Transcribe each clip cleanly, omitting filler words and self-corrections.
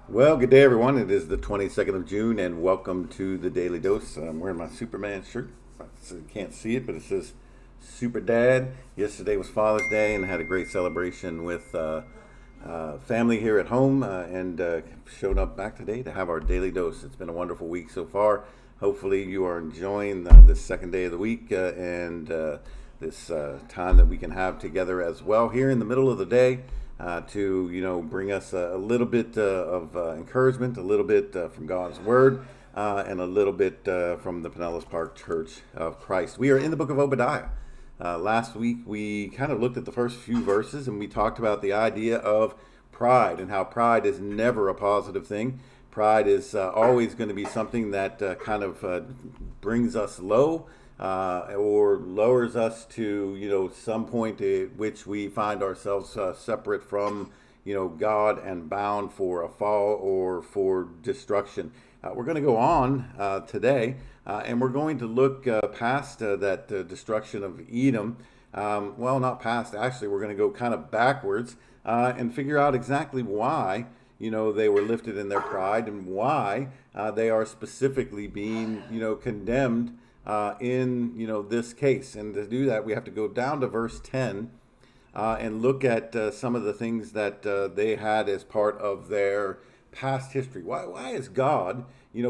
Well, good day, everyone. It is the 22nd of June, and welcome to the Daily Dose. I'm wearing my Superman shirt. You can't see it, but it says Super Dad. Yesterday was Father's Day, and had a great celebration with family here at home, and showed up back today to have our Daily Dose. It's been a wonderful week so far. Hopefully, you are enjoying this second day of the week and this time that we can have together as well here in the middle of the day to bring us a little bit of encouragement, a little bit from God's Word, and a little bit from the Pinellas Park Church of Christ. We are in the book of Obadiah. Last week we kind of looked at the first few verses and we talked about the idea of pride and how pride is never a positive thing. Pride is always going to be something that kind of brings us low or lowers us to some point at which we find ourselves separate from God and bound for a fall or for destruction. We're going to go on today, and we're going to look past that destruction of Edom. Well, not past, actually, we're going to go kind of backwards and figure out exactly why they were lifted in their pride and why they are specifically being condemned in this case. And to do that, we have to go down to verse 10 and look at some of the things that they had as part of their past history. Why is God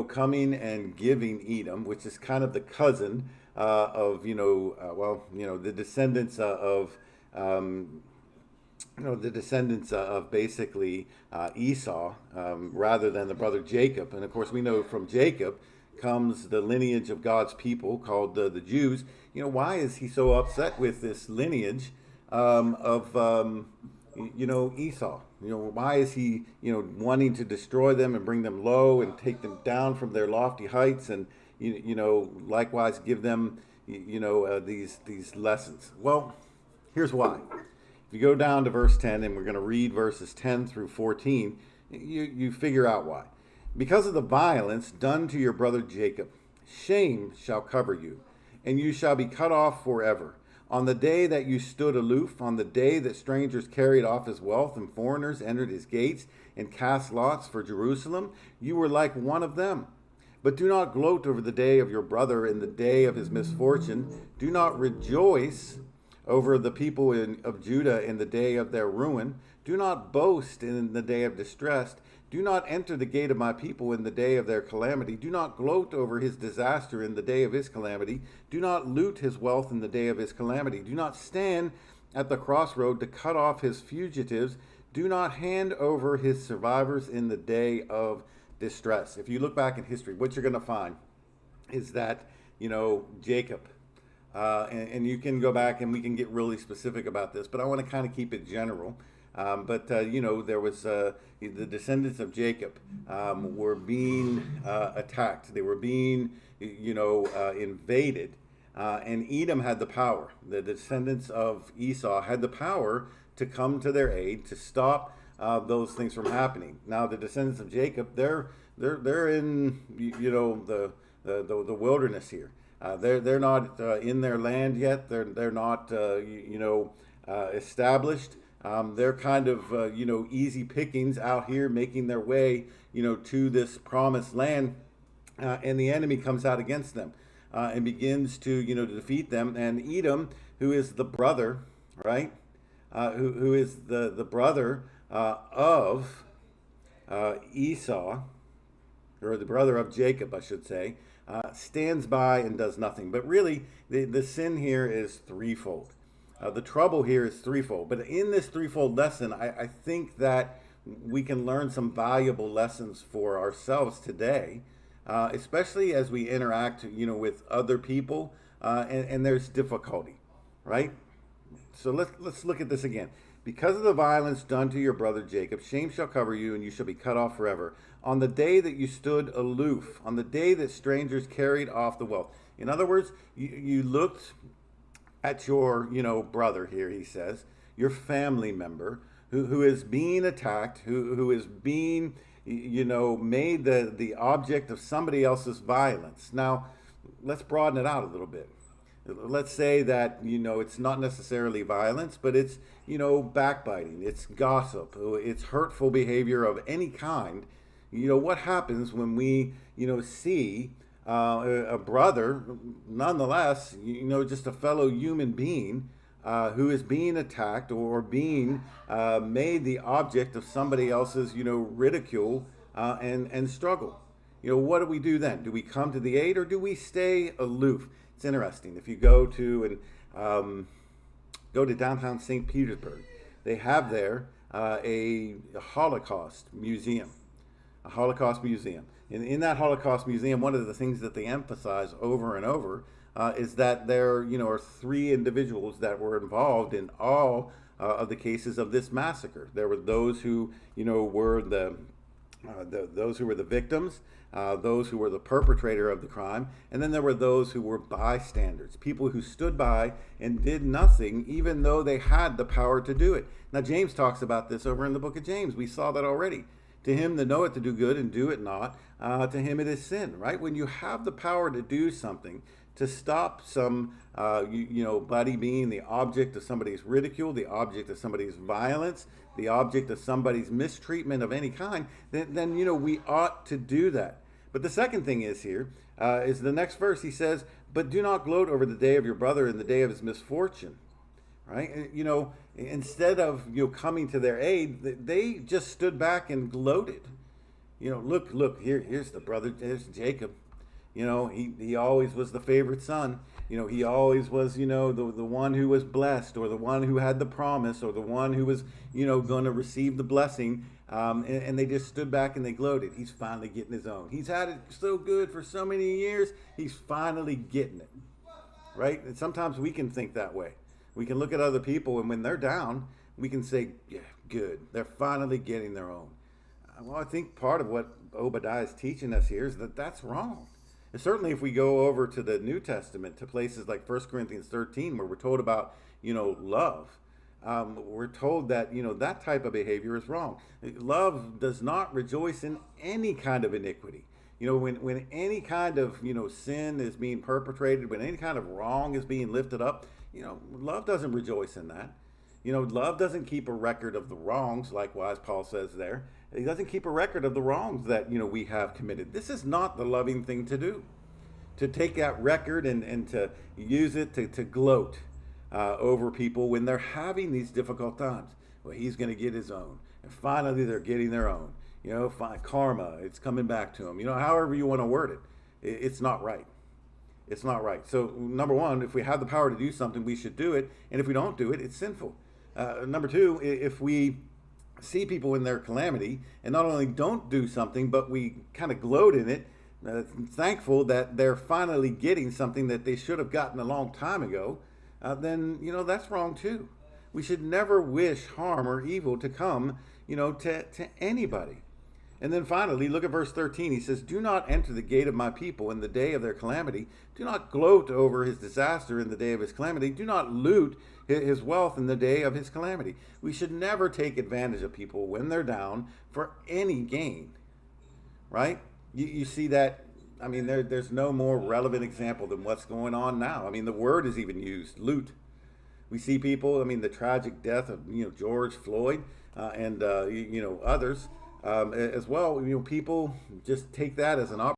coming and giving Edom, which is kind of the cousin of the descendants of basically Esau, rather than the brother Jacob. And of course, we know from Jacob comes the lineage of God's people called the Jews. Why is he so upset with this lineage of Esau? Why is he wanting to destroy them and bring them low and take them down from their lofty heights and likewise give them these lessons? Well, here's why. If you go down to verse 10, and we're going to read verses 10 through 14, you figure out why. Because of the violence done to your brother Jacob, shame shall cover you, and you shall be cut off forever. On the day that you stood aloof, on the day that strangers carried off his wealth and foreigners entered his gates and cast lots for Jerusalem, you were like one of them. But do not gloat over the day of your brother in the day of his misfortune. Do not rejoice over the people of Judah in the day of their ruin. Do not boast in the day of distress. Do not enter the gate of my people in the day of their calamity. Do not gloat over his disaster in the day of his calamity. Do not loot his wealth in the day of his calamity. Do not stand at the crossroad to cut off his fugitives. Do not hand over his survivors in the day of distress. If you look back in history, what you're going to find is that, Jacob, and you can go back and we can get really specific about this, but I want to kind of keep it general. There was the descendants of Jacob were being attacked. They were being, invaded. And Edom had the power. The descendants of Esau had the power to come to their aid to stop those things from happening. Now, the descendants of Jacob, they're in the wilderness here. They're not in their land yet. They're not established. They're kind of easy pickings out here, making their way to this promised land, and the enemy comes out against them and begins to defeat them. And Edom, who is the brother, right? Who is the brother of Esau, or the brother of Jacob, I should say, stands by and does nothing. But really, the sin here is threefold. The trouble here is threefold. But in this threefold lesson, I think that we can learn some valuable lessons for ourselves today, especially as we interact, with other people, and there's difficulty, right? So let's look at this again. Because of the violence done to your brother Jacob, shame shall cover you, and you shall be cut off forever. On the day that you stood aloof, on the day that strangers carried off the wealth. In other words, you looked at your, brother here, he says, your family member who is being attacked, who is being, made the object of somebody else's violence. Now, let's broaden it out a little bit. Let's say that, it's not necessarily violence, but it's, backbiting, it's gossip, it's hurtful behavior of any kind What happens when we, see a brother, nonetheless, just a fellow human being who is being attacked or being made the object of somebody else's, ridicule and struggle. What do we do then? Do we come to the aid or do we stay aloof? It's interesting. If you go to downtown St. Petersburg, they have there a Holocaust museum. A Holocaust museum. In that Holocaust museum, one of the things that they emphasize over and over is that there, are three individuals that were involved in all of the cases of this massacre. There were those who, were those who were the victims, those who were the perpetrator of the crime, and then there were those who were bystanders, people who stood by and did nothing, even though they had the power to do it. Now, James talks about this over in the book of James. We saw that already. To him that knoweth to do good and do it not, to him it is sin, right? When you have the power to do something, to stop some, buddy being the object of somebody's ridicule, the object of somebody's violence, the object of somebody's mistreatment of any kind, then we ought to do that. But the second thing is here, is the next verse. He says, but do not gloat over the day of your brother in the day of his misfortune. Right? Instead of coming to their aid, they just stood back and gloated. Look, here's the brother, there's Jacob. He always was the favorite son. He always was, the one who was blessed, or the one who had the promise, or the one who was, going to receive the blessing. And they just stood back and they gloated. He's finally getting his own. He's had it so good for so many years. He's finally getting it. Right? And sometimes we can think that way. We can look at other people, and when they're down, we can say, yeah, good. They're finally getting their own. Well, I think part of what Obadiah is teaching us here is that that's wrong. And certainly if we go over to the New Testament, to places like 1 Corinthians 13, where we're told about, love, we're told that, that type of behavior is wrong. Love does not rejoice in any kind of iniquity. When any kind of, sin is being perpetrated, when any kind of wrong is being lifted up, love doesn't rejoice in that. Love doesn't keep a record of the wrongs, likewise, Paul says there. He doesn't keep a record of the wrongs that, we have committed. This is not the loving thing to do, to take that record and to use it to gloat over people when they're having these difficult times. Well, he's going to get his own. And finally, they're getting their own. Karma, it's coming back to them. However you want to word it, it's not right. It's not right. So, number one, if we have the power to do something, we should do it. And if we don't do it, it's sinful. Number two, if we see people in their calamity and not only don't do something, but we kind of gloat in it, thankful that they're finally getting something that they should have gotten a long time ago, then, that's wrong too. We should never wish harm or evil to come, to anybody. And then finally, look at verse 13. He says, do not enter the gate of my people in the day of their calamity. Do not gloat over his disaster in the day of his calamity. Do not loot his wealth in the day of his calamity. We should never take advantage of people when they're down for any gain. Right? You see that. I mean, there's no more relevant example than what's going on now. I mean, the word is even used, loot. We see people, the tragic death of, George Floyd and, others. As well, people just take that as an opportunity